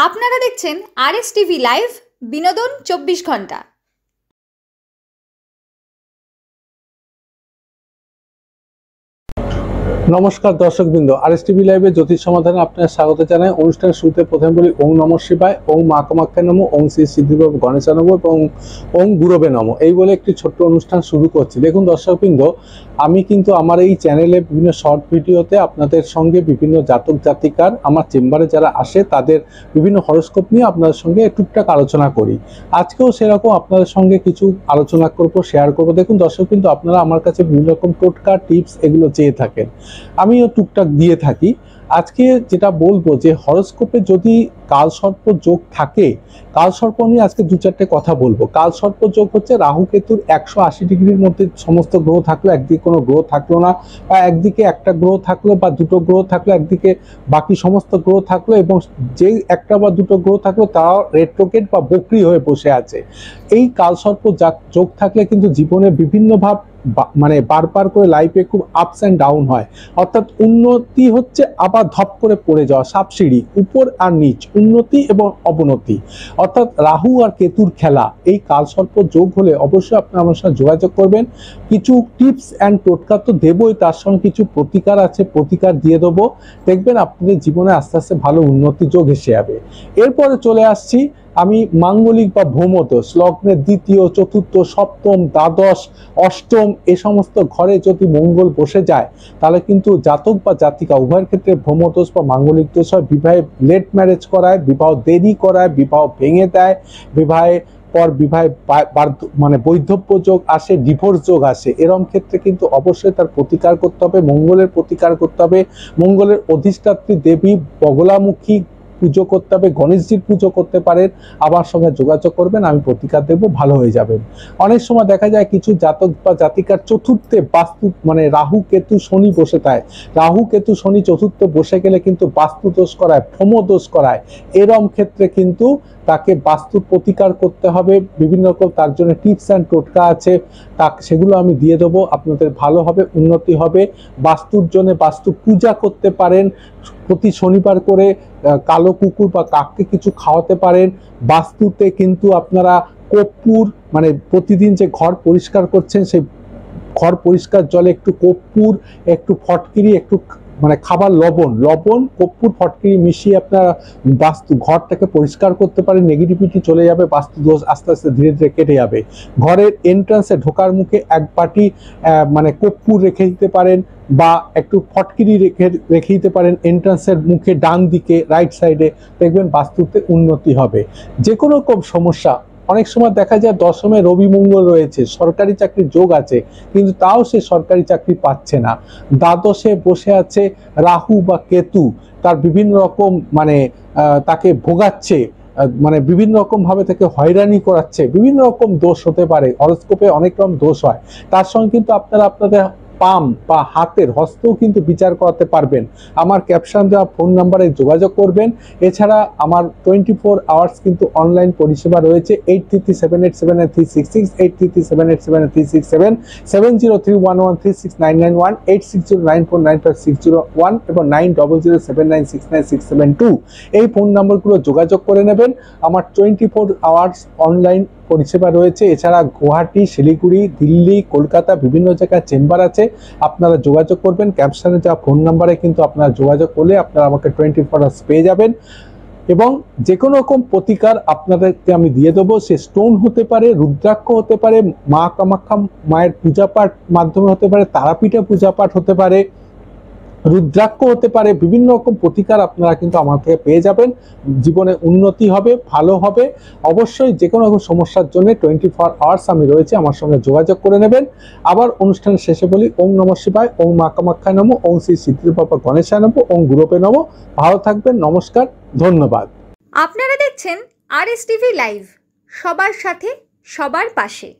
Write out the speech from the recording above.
আপনারা দেখছেন RS TV live, বিনোদন 24 ঘন্টা। নমস্কার দর্শকবৃন্দ, আরএস টিভি লাইভে জ্যোতিষ সমাধানে আপনার স্বাগত জানাই। অনুষ্ঠানের শুরুতে প্রথমে বলি ওং নমঃ শিবায়, ওং মা কামাখ্যায় নমঃ, ওং শ্রী সিদ্ধিবাবু গণেশায় নমঃ এবং ওং গুরবে নমঃ। এই বলে একটি ছোট্ট অনুষ্ঠান শুরু করছি। দেখুন দর্শকবৃন্দ, আমি কিন্তু আমার এই চ্যানেলে বিভিন্ন শর্ট ভিডিওতে আপনাদের সঙ্গে বিভিন্ন জাতক জাতিকার আমার চেম্বারে যারা আসে তাদের বিভিন্ন হরোস্কোপ নিয়ে আপনাদের সঙ্গে টুকটাক আলোচনা করি। আজকেও সেরকম আপনাদের সঙ্গে কিছু আলোচনা করব, শেয়ার করব। দেখুন দর্শকবৃন্দ, আপনারা আমার কাছে বিভিন্ন রকম টোটকা টিপস এগুলো চেয়ে থাকেন, আমিও টুকটাক দিয়ে থাকি। আজকে যেটা বলবো যে হরোস্কোপে যদি কালসর্প যোগ থাকে, কালসর্প নিয়ে আজকে দু চারটে কথা বলবো। কালসর্প যোগ হচ্ছে রাহু কেতুর 180 ডিগ্রির মধ্যে সমস্ত গ্রহ থাকলো, একদিকে কোনো গ্রহ থাকলো না, বা একদিকে একটা গ্রহ থাকলো বা দুটো গ্রহ থাকলো, একদিকে বাকি সমস্ত গ্রহ থাকলো, এবং যে একটা বা দুটো গ্রহ থাকলো তারা রেট্রোগেট বা বক্রি হয়ে বসে আছে। এই কালসর্প যোগ থাকলে কিন্তু জীবনে বিভিন্ন মানে বারবার করে লাইফে খুব আপস অ্যান্ড ডাউন হয়, অর্থাৎ উন্নতি হচ্ছে আবার ধপ করে পড়ে যাওয়া, সাবসিডি উপর আর নিচ, উন্নতি এবং অবনতি, অর্থাৎ রাহু আর কেতুর খেলা। এই কালসর্প যোগ হলে অবশ্যই আপনি আমার সাথে যোগাযোগ করবেন। কিছু টিপস অ্যান্ড টোটকা তো দেবই, তার সঙ্গে কিছু প্রতিকার আছে, প্রতিকার দিয়ে দেবো। দেখবেন আপনাদের জীবনে আস্তে আস্তে ভালো উন্নতি যোগ এসে যাবে। এরপরে চলে আসছি আমি মাঙ্গলিক বা ভৌমদোষ, লগ্নের দ্বিতীয়, চতুর্থ, সপ্তম, দ্বাদশ, অষ্টম এ সমস্ত ঘরে যদি মঙ্গল বসে যায় তাহলে কিন্তু জাতক বা জাতিকা উভয়ের ক্ষেত্রে ভৌমদোষ বা মাঙ্গলিক দোষ হয়। বিবাহে লেট ম্যারেজ করায়, বিবাহ দেরি করায়, বিবাহ ভেঙে দেয়, বিবাহে পর বিবাহে মানে বৈধব্য যোগ আসে, ডিভোর্স যোগ আসে। এরম ক্ষেত্রে কিন্তু অবশ্যই তার প্রতিকার করতে হবে, মঙ্গলের প্রতিকার করতে হবে। মঙ্গলের অধিষ্ঠাত্রী দেবী বগলামুখী পুজো করতে হবে, গণেশজির পুজো করতে পারেন। আমার সঙ্গে যোগাযোগ করবেন, আমি প্রতিকার দেবো, ভালো হয়ে যাবেন। অনেক সময় দেখা যায় কিছু জাতক বা জাতিকার চতুর্থে বাস্তু মানে রাহু কেতু শনি বসে থাকে। রাহু কেতু শনি চতুর্থ বসে গেলে কিন্তু বাস্তু দোষ করায়, ভ্রম দোষ করায়। এরম ক্ষেত্রে কিন্তু তাকে বাস্তুর প্রতিকার করতে হবে। বিভিন্ন রকম তার জন্য টিপস অ্যান্ড টোটকা আছে, সেগুলো আমি দিয়ে দেবো। আপনাদের ভালো হবে, উন্নতি হবে। বাস্তুর জন্য বাস্তু পূজা করতে পারেন, প্রতি শনিবার করে কালো কুকুর বা কাককে কিছু খাওয়াতে পারেন। বাস্তুতে কিন্তু আপনারা কর্পূর, মানে প্রতিদিন যে ঘর পরিষ্কার করছেন সেই ঘর পরিষ্কার জলে একটু কর্পূর, একটু ফটকিরি, একটু মানে খাবার লবণ কর্পূর ফটকিরি মিশিয়ে আপনারা বাস্তু ঘরটাকে পরিষ্কার করতে পারেন। নেগেটিভিটি চলে যাবে, বাস্তু দোষ আস্তে আস্তে ধীরে ধীরে কেটে যাবে। ঘরের এন্ট্রান্সে ঢোকার মুখে এক বাটি মানে কর্পূর রেখে দিতে পারেন, বা একটু ফটকিরি রেখে দিতে পারেন এন্ট্রান্সের মুখে ডান দিকে, রাইট সাইডে। দেখবেন বাস্তুতে উন্নতি হবে। যে কোনো রকম সমস্যা, অনেক সময় দেখা যায় দশমে রবি মঙ্গল রয়েছে, সরকারি চাকরির যোগ আছে, কিন্তু তাও সে সরকারি চাকরি পাচ্ছে না। দ্বাদশে বসে আছে রাহু বা কেতু, তার বিভিন্ন রকম মানে তাকে ভোগাচ্ছে, মানে বিভিন্ন রকম ভাবে তাকে হয়রানি করাচ্ছে। বিভিন্ন রকম দোষ হতে পারে, হরোস্কোপে অনেক রকম দোষ হয়। তার সঙ্গে কিন্তু আপনারা আপনাদের পাম বা হাতের হস্তও কিন্তু বিচার করাতে পারবেন। আমার ক্যাপশন দেওয়া ফোন নাম্বারে যোগাযোগ করবেন। এছাড়া আমার 24 আওয়ার্স কিন্তু অনলাইন পরিষেবা রয়েছে। 8337879366, 8337879367, 7031136991, 8609495601 এবং 9007969672 এই ফোন নাম্বারগুলো যোগাযোগ করে নেবেন। আমার 24 আওয়ার্স অনলাইন পরিষেবা রয়েছে। এছাড়া গুয়াহাটি, শিলিগুড়ি, দিল্লি, কলকাতা বিভিন্ন জায়গায় চেম্বার আছে। আপনারা যোগাযোগ করবেন, ক্যাপশনে যা ফোন নাম্বারে কিন্তু আপনারা যোগাযোগ করলে আপনারা আমাকে 24 আওয়ার্স পেয়ে যাবেন। এবং যে কোনো রকম প্রতিকার আপনাদেরকে আমি দিয়ে দেবো। সে স্টোন হতে পারে, রুদ্রাক্ষ হতে পারে, মা কামাখ্যা মায়ের পূজাপাঠ মাধ্যমে হতে পারে, তারাপীঠে পূজাপাঠ হতে পারে, রুদ্রাক্ষ হতে পারে। বিভিন্ন রকম প্রতিকার আপনারা কিন্তু আমার থেকে পেয়ে যাবেন। জীবনে উন্নতি হবে, ভালো হবে। অবশ্যই যে কোনো রকম সমস্যার জন্য 24 আওয়ার্স আমি রয়েছে, আমার সঙ্গে যোগাযোগ করে নেবেন। আবার অনুষ্ঠানের শেষে বলি ওং নমঃ শিবায়, ওং মা কামাখ্যায় নমঃ, ওং শ্রী সিদ্ধিবাবা গণেশায় নমঃ, ওং গুরবে নমঃ। ভালো থাকবেন, নমস্কার, ধন্যবাদ। আপনারা দেখছেন আরএস টিভি লাইভ, সবার সাথে সবার পাশে।